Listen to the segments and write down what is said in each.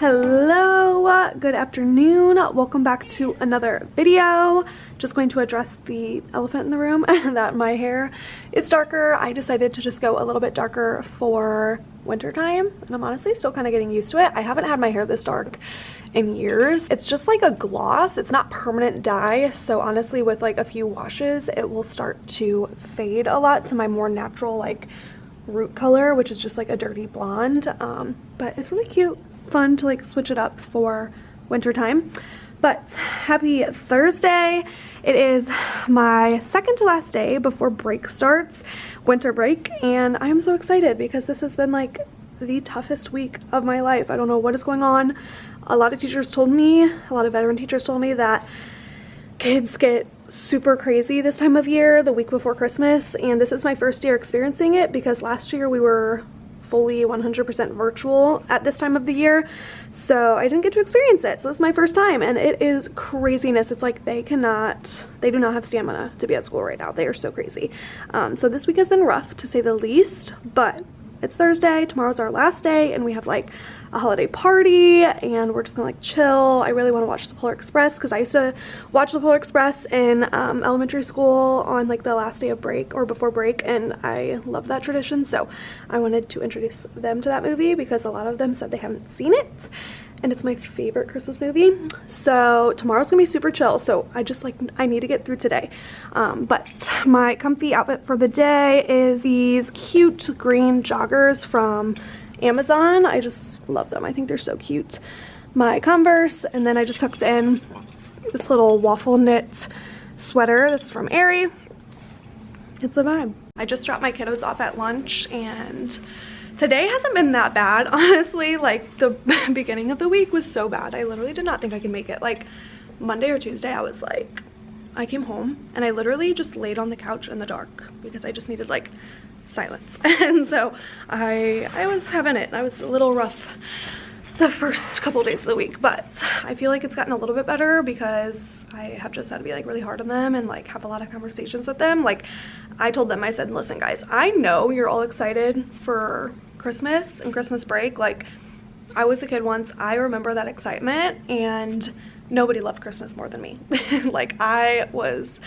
Hello, good afternoon. Welcome back to another video. Just going to address the elephant in the room that my hair is darker. I decided to just go a little bit darker for winter time, and I'm honestly still kind of getting used to it. I haven't had my hair this dark in years. It's just like a gloss. It's not permanent dye, so honestly with like a few washes it will start to fade a lot to my more natural like root color, which is just like a dirty blonde. But it's really cute, fun to like switch it up for winter time. But happy Thursday. It is my second to last day before break starts, winter break, and I am so excited because this has been like the toughest week of my life. I don't know what is going on. A lot of teachers told me, a lot of veteran teachers told me that kids get super crazy this time of year, the week before Christmas, and this is my first year experiencing it because last year we were fully 100% virtual at this time of the year, so I didn't get to experience it. So this is my first time and it is craziness. It's like they do not have stamina to be at school right now. They are so crazy. So this week has been rough to say the least, but it's Thursday, tomorrow's our last day, and we have like a holiday party and we're just gonna like chill. I really want to watch the Polar Express because I used to watch the Polar Express in elementary school on like the last day of break or before break, and I love that tradition, so I wanted to introduce them to that movie because a lot of them said they haven't seen it, and it's my favorite Christmas movie. So tomorrow's gonna be super chill, so I need to get through today. But my comfy outfit for the day is these cute green joggers from Amazon. I just love them. I think they're so cute. My Converse, and then I just tucked in this little waffle knit sweater. This is from Aerie. It's a vibe. I just dropped my kiddos off at lunch, and today hasn't been that bad, honestly. Like the beginning of the week was so bad. I literally did not think I could make it. Like Monday or Tuesday, I came home and I literally just laid on the couch in the dark because I just needed like silence. And so I was having it. I was a little rough the first couple of days of the week, but I feel like it's gotten a little bit better because I have just had to be like really hard on them and like have a lot of conversations with them. Like I told them, I said, listen guys, I know you're all excited for Christmas and Christmas break. Like I was a kid once, I remember that excitement, and nobody loved Christmas more than me. Like I was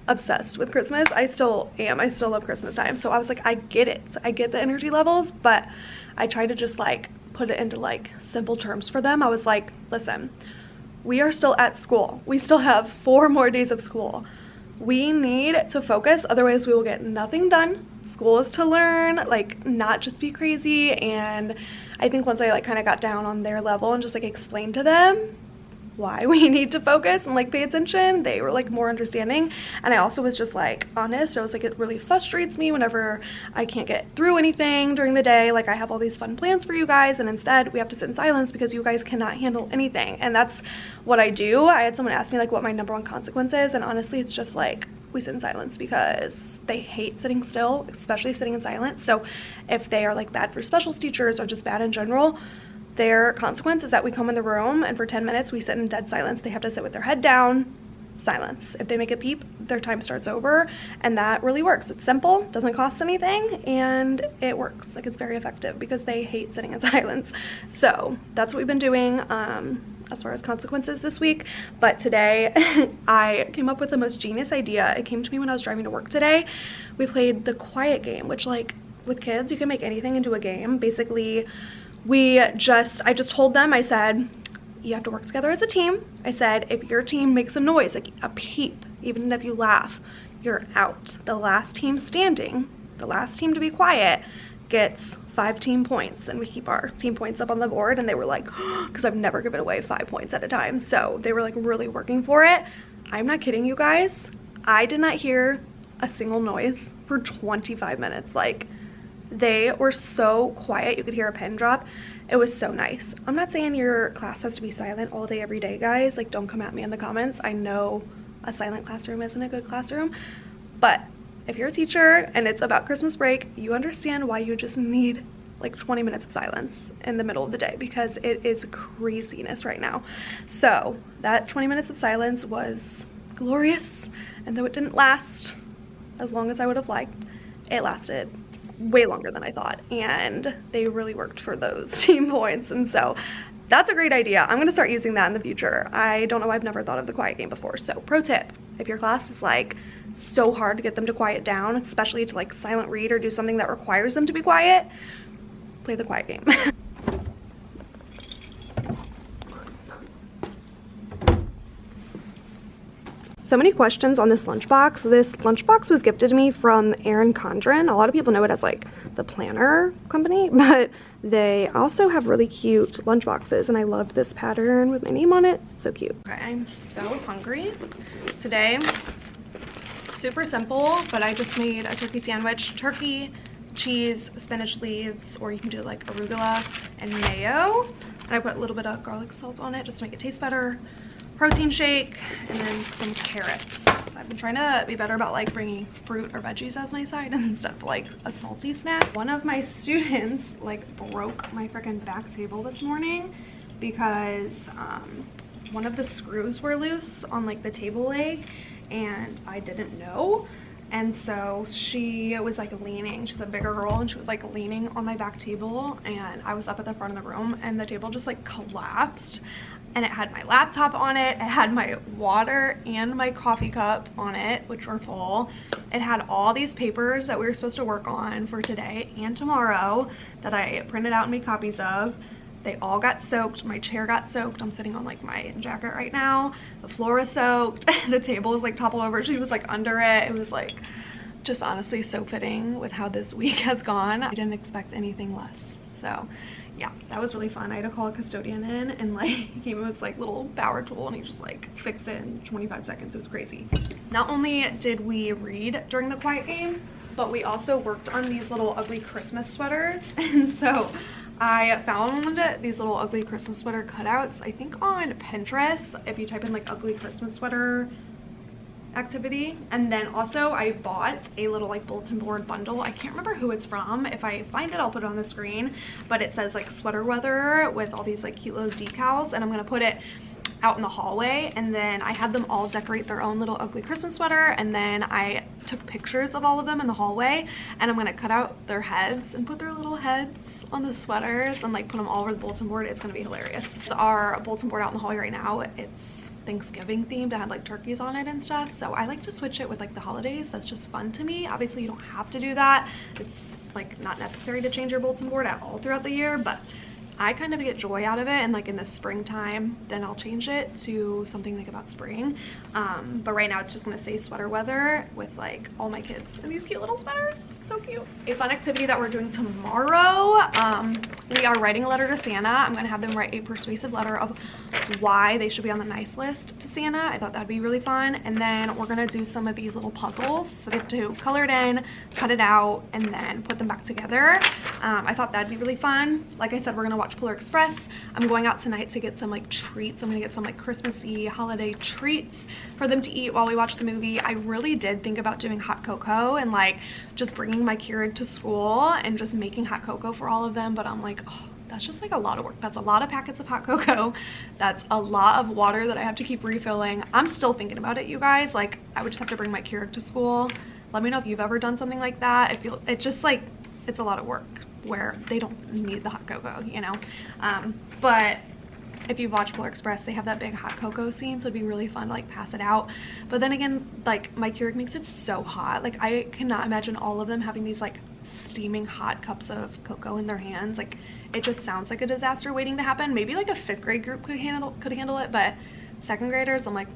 obsessed with Christmas. I still am. I still love Christmas time. So I was like, I get it. I get the energy levels, but I try to just like put it into like simple terms for them. I was like, listen, we are still at school. We still have 4 more days of school. We need to focus, otherwise we will get nothing done. School is to learn, like not just be crazy. And I think once I like kind of got down on their level and just like explained to them why we need to focus and like pay attention, they were like more understanding. And I also was just like honest. I was like, it really frustrates me whenever I can't get through anything during the day. Like I have all these fun plans for you guys, and instead we have to sit in silence because you guys cannot handle anything. And that's what I do. I had someone ask me like what my #1 consequence is, and honestly it's just like we sit in silence because they hate sitting still, especially sitting in silence. So if they are like bad for specials teachers or just bad in general, their consequence is that we come in the room and for 10 minutes we sit in dead silence. They have to sit with their head down, silence. If they make a peep, their time starts over, and that really works. It's simple, doesn't cost anything, and it works. Like it's very effective because they hate sitting in silence. So that's what we've been doing as far as consequences this week. But today I came up with the most genius idea. It came to me when I was driving to work today. We played the quiet game, which like with kids you can make anything into a game. Basically I just told them, I said, you have to work together as a team. I said, if your team makes a noise, like a peep, even if you laugh, you're out. The last team standing, the last team to be quiet, gets 5 team points, and we keep our team points up on the board. And they were like, because I've never given away 5 points at a time. So they were like really working for it. I'm not kidding you guys. I did not hear a single noise for 25 minutes. Like they were so quiet, you could hear a pin drop. It was so nice. I'm not saying your class has to be silent all day every day, guys. Like don't come at me in the comments. I know a silent classroom isn't a good classroom, but if you're a teacher and it's about Christmas break, you understand why you just need like 20 minutes of silence in the middle of the day because it is craziness right now. So that 20 minutes of silence was glorious, and though it didn't last as long as I would have liked, it lasted way longer than I thought, and they really worked for those team points. And so That's a great idea. I'm gonna start using that in the future. I don't know, I've never thought of the quiet game before. So pro tip, if your class is like so hard to get them to quiet down, especially to like silent read or do something that requires them to be quiet, play the quiet game. So many questions on this lunchbox. This lunchbox was gifted to me from Erin Condren. A lot of people know it as like the planner company, but they also have really cute lunchboxes, and I loved this pattern with my name on it. So cute. Okay, I'm so hungry today. Super simple, but I just made a turkey sandwich. Turkey, cheese, spinach leaves, or you can do like arugula and mayo. And I put a little bit of garlic salt on it just to make it taste better. Protein shake, and then some carrots. I've been trying to be better about like bringing fruit or veggies as my side instead of like a salty snack. One of my students like broke my freaking back table this morning because one of the screws were loose on like the table leg, and I didn't know. And so she was like leaning, she's a bigger girl, and she was like leaning on my back table, and I was up at the front of the room, and the table just like collapsed. And it had my laptop on it, it had my water and my coffee cup on it, which were full. It had all these papers that we were supposed to work on for today and tomorrow that I printed out and made copies of. They all got soaked. My chair got soaked. I'm sitting on like my jacket right now. The floor is soaked. The table is like toppled over. She was like under it. It was like just honestly so fitting with how this week has gone. I didn't expect anything less. So yeah, that was really fun. I had to call a custodian in, and like he came in with like little power tool, and he just like fixed it in 25 seconds. It was crazy. Not only did we read during the quiet game, but we also worked on these little ugly Christmas sweaters. And so I found these little ugly Christmas sweater cutouts, I think on Pinterest, if you type in like ugly Christmas sweater activity. And then also I bought a little like bulletin board bundle. I can't remember who it's from. If I find it, I'll put it on the screen, but it says like sweater weather with all these like cute little decals, and I'm gonna put it out in the hallway. And then I had them all decorate their own little ugly Christmas sweater, and then I took pictures of all of them in the hallway, and I'm gonna cut out their heads and put their little heads on the sweaters and like put them all over the bulletin board. It's gonna be hilarious. It's our bulletin board out in the hallway right now. It's Thanksgiving themed. I had like turkeys on it and stuff, so I like to switch it with like the holidays. That's just fun to me. Obviously you don't have to do that. It's like not necessary to change your bulletin board at all throughout the year, but I kind of get joy out of it, and like in the springtime then I'll change it to something like about spring. But right now it's just gonna say sweater weather with like all my kids in these cute little sweaters. So cute. A fun activity that we're doing tomorrow, we are writing a letter to Santa. I'm gonna have them write a persuasive letter of why they should be on the nice list to Santa. I thought that'd be really fun. And then we're gonna do some of these little puzzles, so they have to color it in, cut it out, and then put them back together. I thought that'd be really fun. Like I said, we're gonna watch Polar Express. I'm going out tonight to get some like treats. I'm gonna get some like Christmassy holiday treats for them to eat while we watch the movie. I really did think about doing hot cocoa and like just bringing my Keurig to school and just making hot cocoa for all of them, but I'm like, oh, that's just like a lot of work. That's a lot of packets of hot cocoa. That's a lot of water that I have to keep refilling. I'm still thinking about it, you guys. Like I would just have to bring my Keurig to school. Let me know if you've ever done something like that. It's just like, it's a lot of work where they don't need the hot cocoa, you know. But if you watch Polar Express, they have that big hot cocoa scene, so it'd be really fun to like pass it out. But then again, like my Keurig makes it so hot. Like I cannot imagine all of them having these like steaming hot cups of cocoa in their hands. Like it just sounds like a disaster waiting to happen. Maybe like a 5th grade group could handle it, but 2nd graders, I'm like,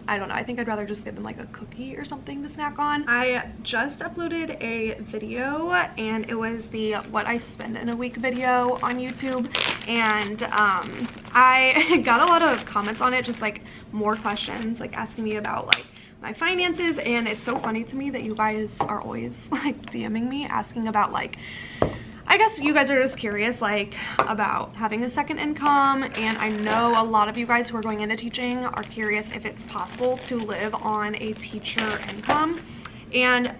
I don't know. I think I'd rather just give them like a cookie or something to snack on. I just uploaded a video, and it was the what I spend in a week video on YouTube, and I got a lot of comments on it, just like more questions, like asking me about like my finances. And it's so funny to me that you guys are always like DMing me asking about like, I guess you guys are just curious like about having a second income, and I know a lot of you guys who are going into teaching are curious if it's possible to live on a teacher income. And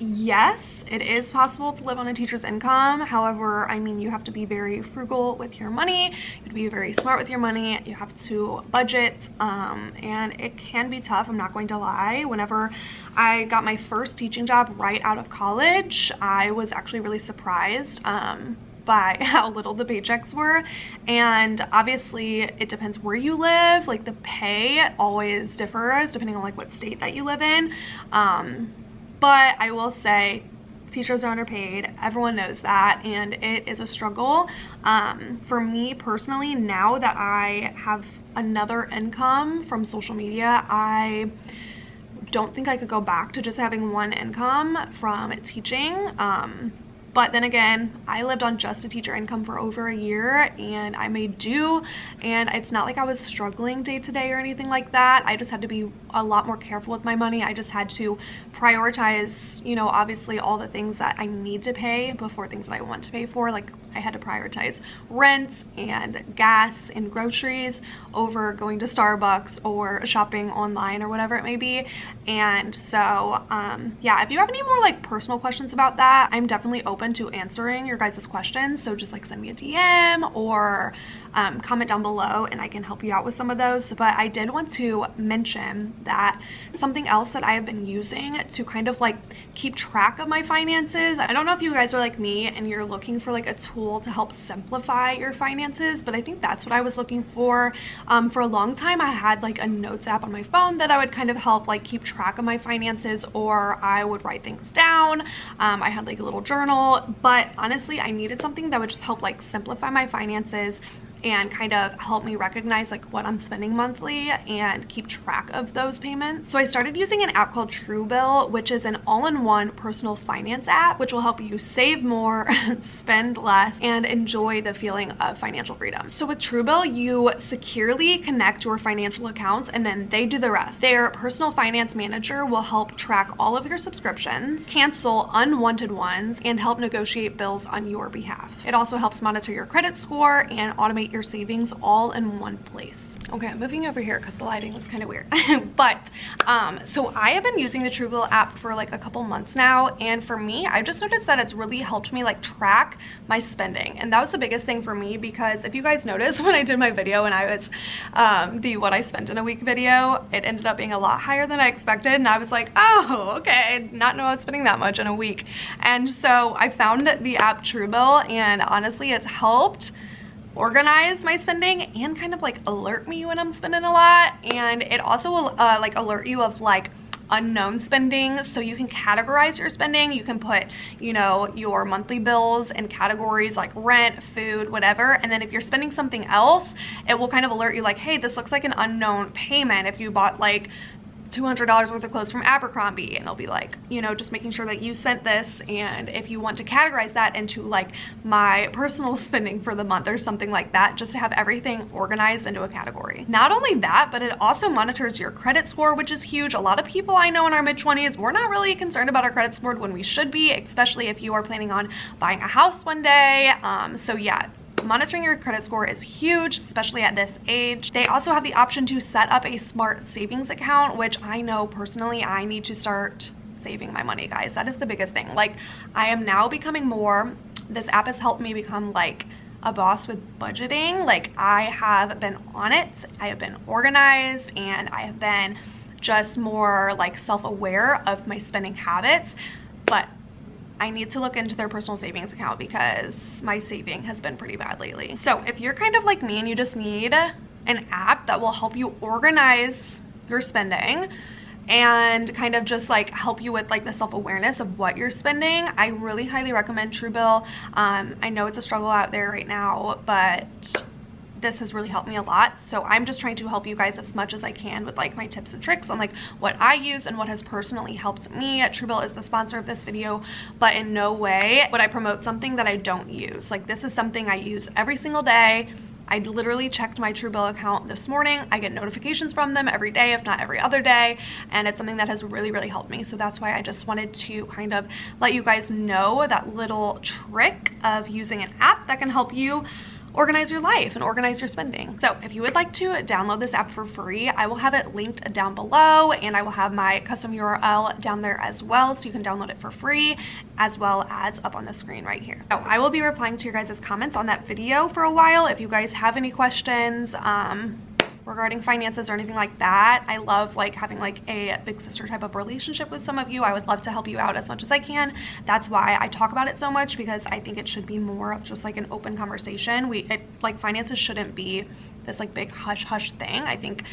yes, it is possible to live on a teacher's income. However, I mean, you have to be very frugal with your money. You have to be very smart with your money. You have to budget, and it can be tough. I'm not going to lie. Whenever I got my first teaching job right out of college, I was actually really surprised by how little the paychecks were. And obviously it depends where you live. Like the pay always differs depending on like what state that you live in. But I will say teachers are underpaid. Everyone knows that, and it is a struggle. For me personally, now that I have another income from social media, I don't think I could go back to just having one income from teaching. But then again, I lived on just a teacher income for over a year and I made do, and it's not like I was struggling day to day or anything like that. I just had to be a lot more careful with my money. I just had to prioritize, you know, obviously all the things that I need to pay before things that I want to pay for. Like I had to prioritize rent and gas and groceries over going to Starbucks or shopping online or whatever it may be. And so yeah, if you have any more like personal questions about that, I'm definitely open to answering your guys' questions. So just like send me a DM or comment down below and I can help you out with some of those. But I did want to mention that something else that I have been using to kind of like keep track of my finances. I don't know if you guys are like me and you're looking for like a tool to help simplify your finances, but I think that's what I was looking for. For a long time I had like a notes app on my phone that I would kind of help like keep track of my finances, or I would write things down. I had like a little journal, but honestly I needed something that would just help like simplify my finances and kind of help me recognize like what I'm spending monthly and keep track of those payments. So I started using an app called Truebill, which is an all-in-one personal finance app, which will help you save more, spend less, and enjoy the feeling of financial freedom. So with Truebill, you securely connect your financial accounts and then they do the rest. Their personal finance manager will help track all of your subscriptions, cancel unwanted ones, and help negotiate bills on your behalf. It also helps monitor your credit score and automate your savings all in one place. Okay, I'm moving over here because the lighting was kind of weird. But so I have been using the Truebill app for like a couple months now, and for me, I've just noticed that it's really helped me like track my spending. And that was the biggest thing for me, because if you guys noticed when I did my video and I was the what I spent in a week video, it ended up being a lot higher than I expected, and I was like, oh, okay, I did not know I was spending that much in a week. And so I found the app Truebill, and honestly it's helped organize my spending and kind of like alert me when I'm spending a lot. And it also will like alert you of like unknown spending, so you can categorize your spending. You can put, you know, your monthly bills in categories like rent, food, whatever, and then if you're spending something else, it will kind of alert you like, hey, this looks like an unknown payment. If you bought like $200 worth of clothes from Abercrombie, and it'll be like, you know, just making sure that you sent this. And if you want to categorize that into like my personal spending for the month or something like that, just to have everything organized into a category. Not only that, but it also monitors your credit score, which is huge. A lot of people I know in our mid-20s, we're not really concerned about our credit score when we should be, especially if you are planning on buying a house one day. So yeah, monitoring your credit score is huge, especially at this age. They also have the option to set up a smart savings account, which I know personally I need to start saving my money, guys. That is the biggest thing. Like, I am now becoming more, this app has helped me become like a boss with budgeting. Like, I have been on it, I have been organized, and I have been just more like self-aware of my spending habits. But I need to look into their personal savings account because my saving has been pretty bad lately. So if you're kind of like me and you just need an app that will help you organize your spending and kind of just like help you with like the self-awareness of what you're spending, I really highly recommend Truebill. I know it's a struggle out there right now, but this has really helped me a lot. So I'm just trying to help you guys as much as I can with like my tips and tricks on like what I use and what has personally helped me. Truebill is the sponsor of this video, but in no way would I promote something that I don't use. Like, this is something I use every single day. I literally checked my Truebill account this morning. I get notifications from them every day, if not every other day, and it's something that has really, really helped me. So that's why I just wanted to kind of let you guys know that little trick of using an app that can help you organize your life and organize your spending. So if you would like to download this app for free, I will have it linked down below, and I will have my custom URL down there as well, so you can download it for free, as well as up on the screen right here. So I will be replying to your guys' comments on that video for a while. If you guys have any questions regarding finances or anything like that. I love like having like a big sister type of relationship with some of you. I would love to help you out as much as I can. That's why I talk about it so much, because I think it should be more of just like an open conversation. Like finances shouldn't be this like big hush hush thing. I think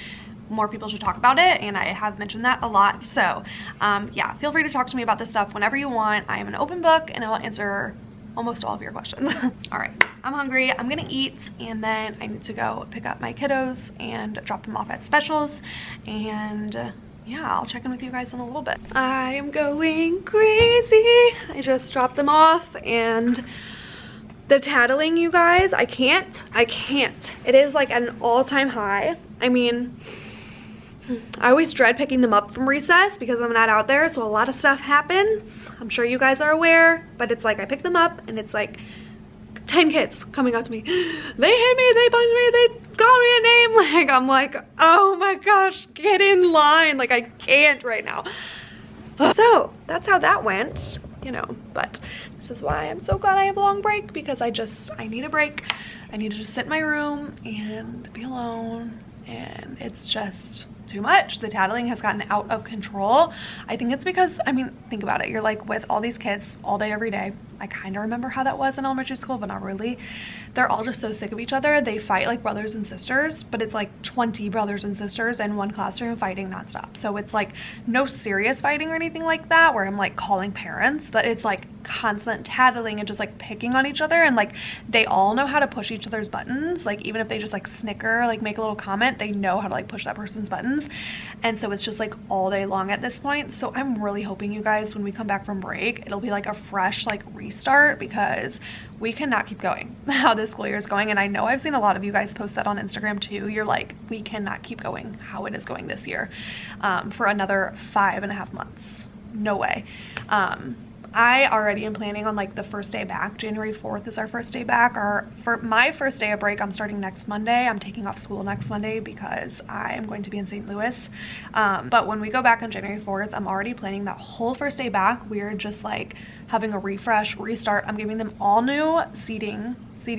more people should talk about it, and I have mentioned that a lot. So yeah, feel free to talk to me about this stuff whenever you want. I am an open book and I will answer almost all of your questions. All right, I'm hungry. I'm gonna eat, and then I need to go pick up my kiddos and drop them off at specials. And yeah, I'll check in with you guys in a little bit. I am going crazy. I just dropped them off, and the tattling, you guys, I can't. It is like at an all-time high. I mean, I always dread picking them up from recess because I'm not out there, so a lot of stuff happens. I'm sure you guys are aware, but it's like I pick them up and it's like 10 kids coming up to me. They hit me, they punched me, they called me a name. Like, I'm like, oh my gosh, get in line. Like, I can't right now. So that's how that went, you know, but this is why I'm so glad I have a long break, because I need a break. I need to just sit in my room and be alone, and it's just too much. The tattling has gotten out of control. I think it's because, I mean, think about it. You're like with all these kids all day, every day. I kind of remember how that was in elementary school, but not really. They're all just so sick of each other. They fight like brothers and sisters, but it's like 20 brothers and sisters in one classroom fighting nonstop. So it's like no serious fighting or anything like that where I'm like calling parents, but it's like constant tattling and just like picking on each other. And like they all know how to push each other's buttons. Like even if they just like snicker, like make a little comment, they know how to like push that person's buttons. And so it's just like all day long at this point. So I'm really hoping, you guys, when we come back from break, it'll be like a fresh like restart, because we cannot keep going how this school year is going. And I know I've seen a lot of you guys post that on Instagram too. You're like, we cannot keep going how it is going this year for another 5.5 months. No way. I already am planning on like the first day back. January 4th is our first day back. For my first day of break, I'm starting next Monday. I'm taking off school next Monday because I am going to be in St. Louis. But when we go back on January 4th, I'm already planning that whole first day back. We're just like having a refresh, restart. I'm giving them all new seating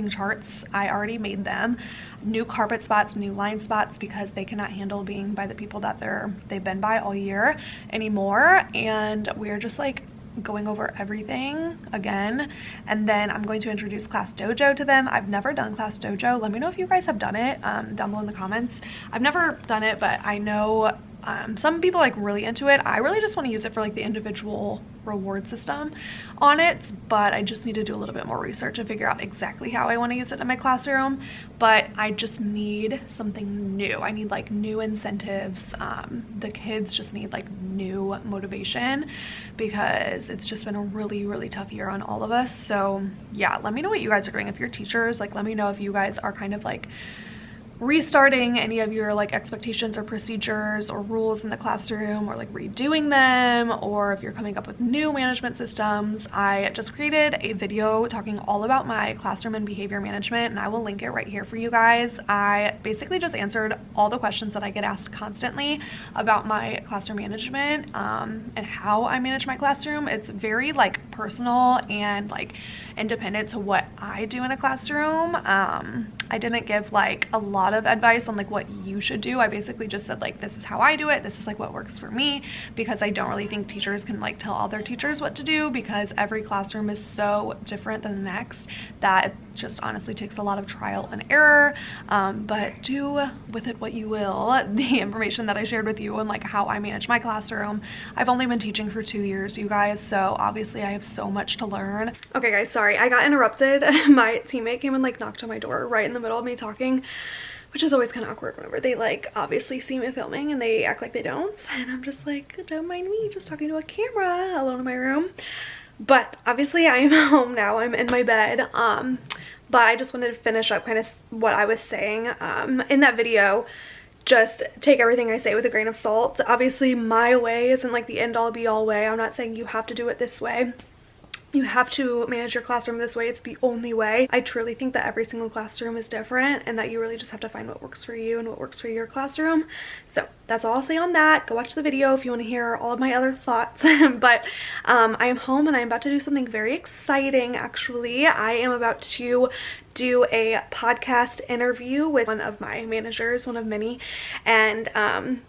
charts. I already made them. New carpet spots, new line spots, because they cannot handle being by the people that they've been by all year anymore. And we're just like going over everything again. And then I'm going to introduce Class Dojo to them. I've never done Class Dojo. Let me know if you guys have done it down below in the comments. I've never done it, but I know some people like really into it. I really just want to use it for like the individual reward system on it, but I just need to do a little bit more research and figure out exactly how I want to use it in my classroom. But I just need something new. I need like new incentives. The kids just need like new motivation, because it's just been a really, really tough year on all of us. So yeah, let me know what you guys are doing. If you're teachers, like let me know if you guys are kind of like restarting any of your like expectations or procedures or rules in the classroom, or like redoing them, or if you're coming up with new management systems. I just created a video talking all about my classroom and behavior management, and I will link it right here for you guys. I basically just answered all the questions that I get asked constantly about my classroom management and how I manage my classroom. It's very like personal and like independent to what I do in a classroom. I didn't give like a lot of advice on like what you should do. I basically just said like, this is how I do it, this is like what works for me, because I don't really think teachers can like tell other teachers what to do, because every classroom is so different than the next that it just honestly takes a lot of trial and error. But do with it what you will. The information that I shared with you and like how I manage my classroom, I've only been teaching for 2 years, you guys, so obviously I have so much to learn. Okay guys, sorry, I got interrupted. My teammate came and like knocked on my door right in the middle of me talking, which is always kind of awkward whenever they like obviously see me filming and they act like they don't, and I'm just like, don't mind me, just talking to a camera alone in my room. But obviously I am home now, I'm in my bed. But I just wanted to finish up kind of what I was saying in that video. Just take everything I say with a grain of salt. Obviously my way isn't like the end all be all way. I'm not saying you have to do it this way. You have to manage your classroom this way. It's the only way. I truly think that every single classroom is different, and that you really just have to find what works for you and what works for your classroom. So that's all I'll say on that. Go watch the video if you want to hear all of my other thoughts. But I am home and I'm about to do something very exciting actually. I am about to do a podcast interview with one of my managers, one of many, and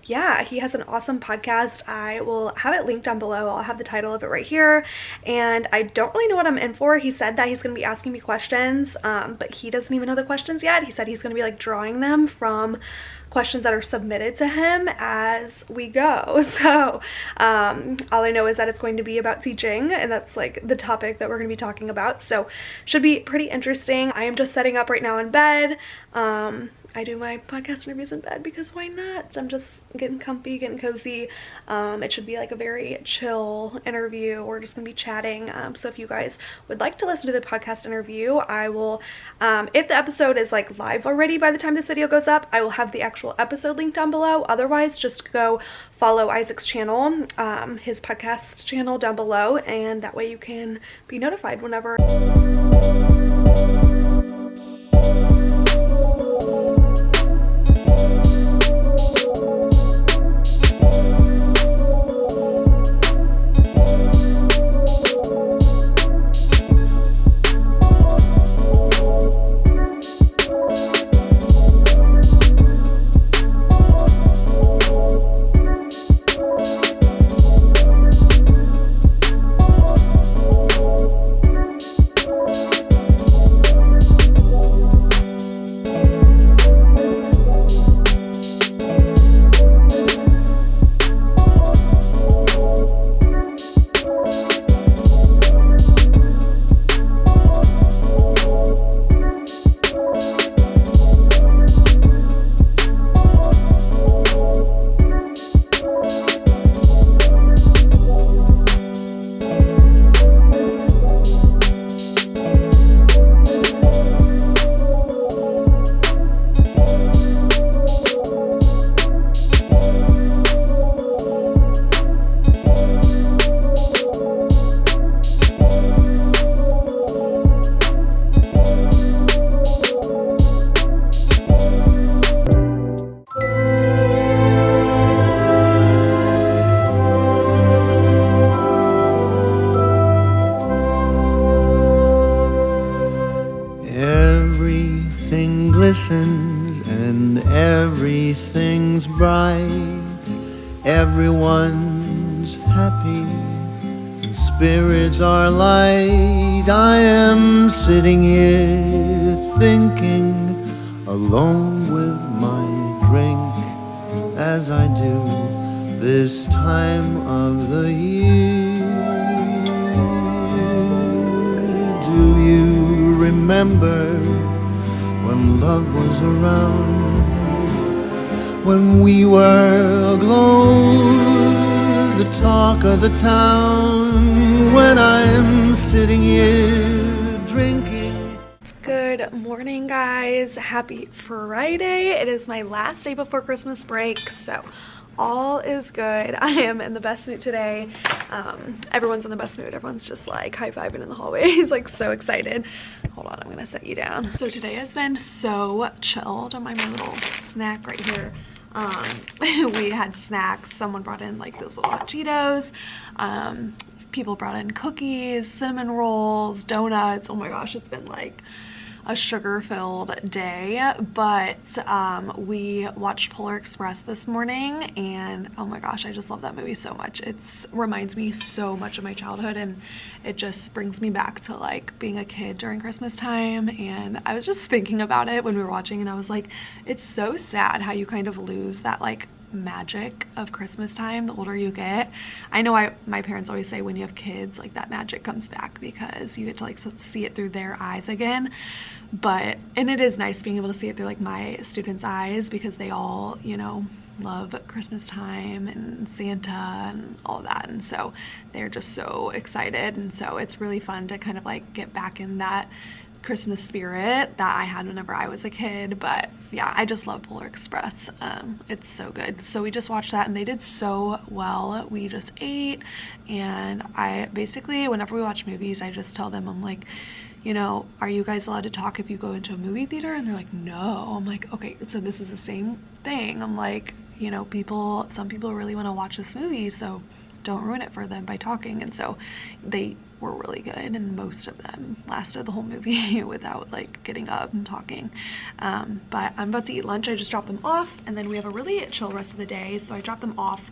yeah, he has an awesome podcast. I will have it linked down below. I'll have the title of it right here, and I don't really know what I'm in for. He said that he's going to be asking me questions, but he doesn't even know the questions yet. He said he's going to be like drawing them from questions that are submitted to him as we go. So all I know is that it's going to be about teaching, and that's like the topic that we're going to be talking about, so should be pretty interesting. I am just setting up right now in bed. I do my podcast interviews in bed because why not? I'm just getting comfy, getting cozy. It should be like a very chill interview. We're just gonna be chatting. So if you guys would like to listen to the podcast interview, I will, if the episode is like live already by the time this video goes up, I will have the actual episode link down below. Otherwise, just go follow Isaac's channel, his podcast channel down below, and that way you can be notified whenever. Listens and everything's bright, everyone's happy and spirits are light. I am sitting here thinking, alone with my drink, as I do this time of the year. Do you remember when love was around, when we were aglow, the talk of the town, when I'm sitting here drinking? Good morning, guys. Happy Friday. It is my last day before Christmas break, so all is good. I am in the best mood today. Everyone's in the best mood. Everyone's just like high-fiving in the hallway. He's like so excited. Hold on, I'm gonna set you down. So today has been so chill. Don't mind my little snack right here. We had snacks. Someone brought in like those little hot Cheetos. People brought in cookies, cinnamon rolls, donuts. Oh my gosh, it's been like a sugar-filled day, but we watched Polar Express this morning, and oh my gosh, I just love that movie so much. It reminds me so much of my childhood, and it just brings me back to like being a kid during Christmas time. And I was just thinking about it when we were watching, and I was like, it's so sad how you kind of lose that like magic of Christmas time the older you get. I know my parents always say when you have kids, like that magic comes back because you get to like see it through their eyes again. And it is nice being able to see it through like my students' eyes, because they all, you know, love Christmas time and Santa and all that, and so they're just so excited. And so it's really fun to kind of like get back in that Christmas spirit that I had whenever I was a kid. But yeah, I just love Polar Express. It's so good. So we just watched that, and they did so well. We just ate, and I basically, whenever we watch movies, I just tell them, I'm like, you know, are you guys allowed to talk if you go into a movie theater? And they're like, no. I'm like, okay, so this is the same thing. I'm like, you know, some people really want to watch this movie, so don't ruin it for them by talking. And so they were really good, and most of them lasted the whole movie without like getting up and talking. But I'm about to eat lunch. I just dropped them off, and then we have a really chill rest of the day. So I dropped them off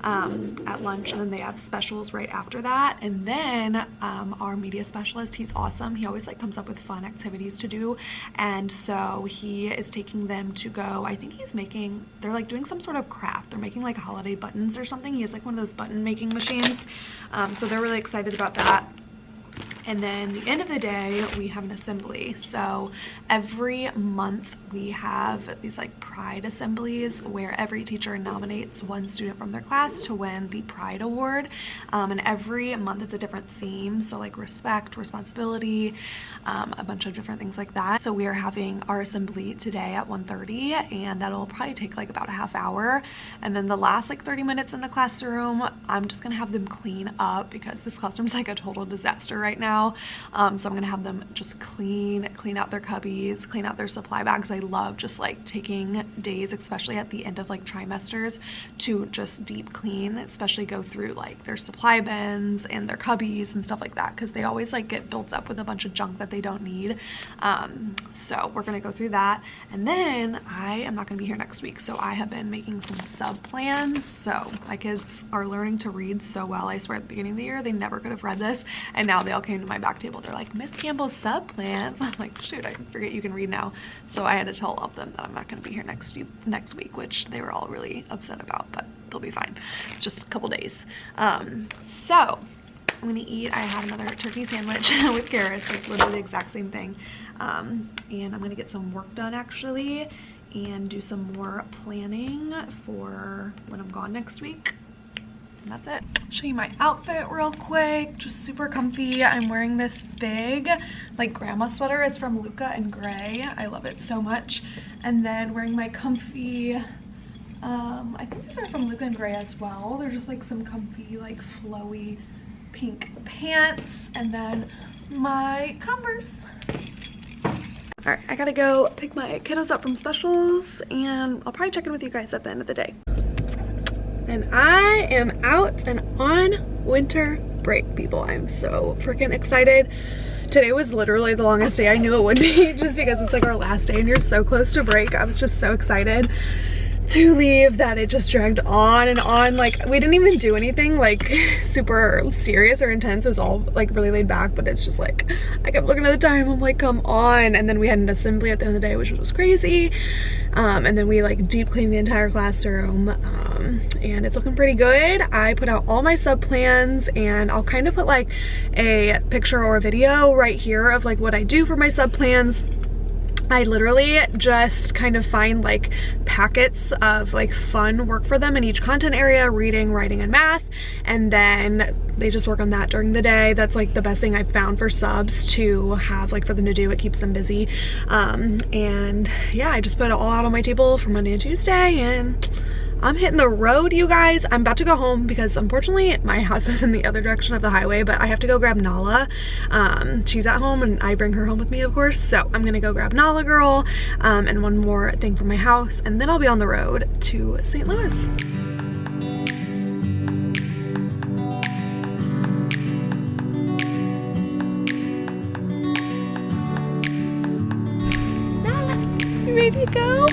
at lunch, and then they have specials right after that. And then our media specialist, he's awesome. He always like comes up with fun activities to do, and so he is taking them to go, I think he's making, they're like doing some sort of craft. They're making like holiday buttons or something. He has like one of those button making machines, so they're really excited about that. And then the end of the day, we have an assembly. So every month we have these like pride assemblies where every teacher nominates one student from their class to win the pride award. And every month it's a different theme. So like respect, responsibility, a bunch of different things like that. So we are having our assembly today at 1:30, and that'll probably take like about a half hour. And then the last like 30 minutes in the classroom, I'm just gonna have them clean up because this classroom's like a total disaster right now. So I'm gonna have them just clean out their cubbies, clean out their supply bags. I love just like taking days, especially at the end of like trimesters, to just deep clean, especially go through like their supply bins and their cubbies and stuff like that, because they always like get built up with a bunch of junk that they don't need. So we're gonna go through that, and then I am not gonna be here next week, so I have been making some sub plans. So my kids are learning to read so well. I swear at the beginning of the year they never could have read this, and now they all came to my back table. They're like, Miss Campbell's sub plans. I'm like, shoot, I forget you can read now. So I had to tell all of them that I'm not going to be here next week, which they were all really upset about, but they'll be fine. It's just a couple days. So I'm gonna eat. I have another turkey sandwich with carrots, like literally the exact same thing. And I'm gonna get some work done actually, and do some more planning for when I'm gone next week. And that's it. Show you my outfit real quick. Just super comfy. I'm wearing this big like grandma sweater. It's from Luca and Gray. I love it so much. And then wearing my comfy, I think these are from Luca and Gray as well. They're just like some comfy like flowy pink pants, and then my Converse. All right, I gotta go pick my kiddos up from specials, and I'll probably check in with you guys at the end of the day. And I am out and on winter break, people. I'm so freaking excited. Today was literally the longest day I knew it would be, just because it's like our last day and you're so close to break. I was just so excited to leave that it just dragged on and on. Like, we didn't even do anything like super serious or intense. It was all like really laid back, but it's just like, I kept looking at the time, I'm like, come on. And then we had an assembly at the end of the day, which was crazy. And then we like deep cleaned the entire classroom, and it's looking pretty good. I put out all my sub plans, and I'll kind of put like a picture or a video right here of like what I do for my sub plans. I literally just kind of find like packets of like fun work for them in each content area: reading, writing, and math, and then they just work on that during the day. That's like the best thing I've found for subs to have like for them to do. It keeps them busy. And yeah, I just put it all out on my table for Monday and Tuesday, and I'm hitting the road, you guys. I'm about to go home because unfortunately my house is in the other direction of the highway, but I have to go grab Nala. She's at home and I bring her home with me, of course. So I'm gonna go grab Nala girl, and one more thing from my house, and then I'll be on the road to St. Louis. Nala, you ready to go?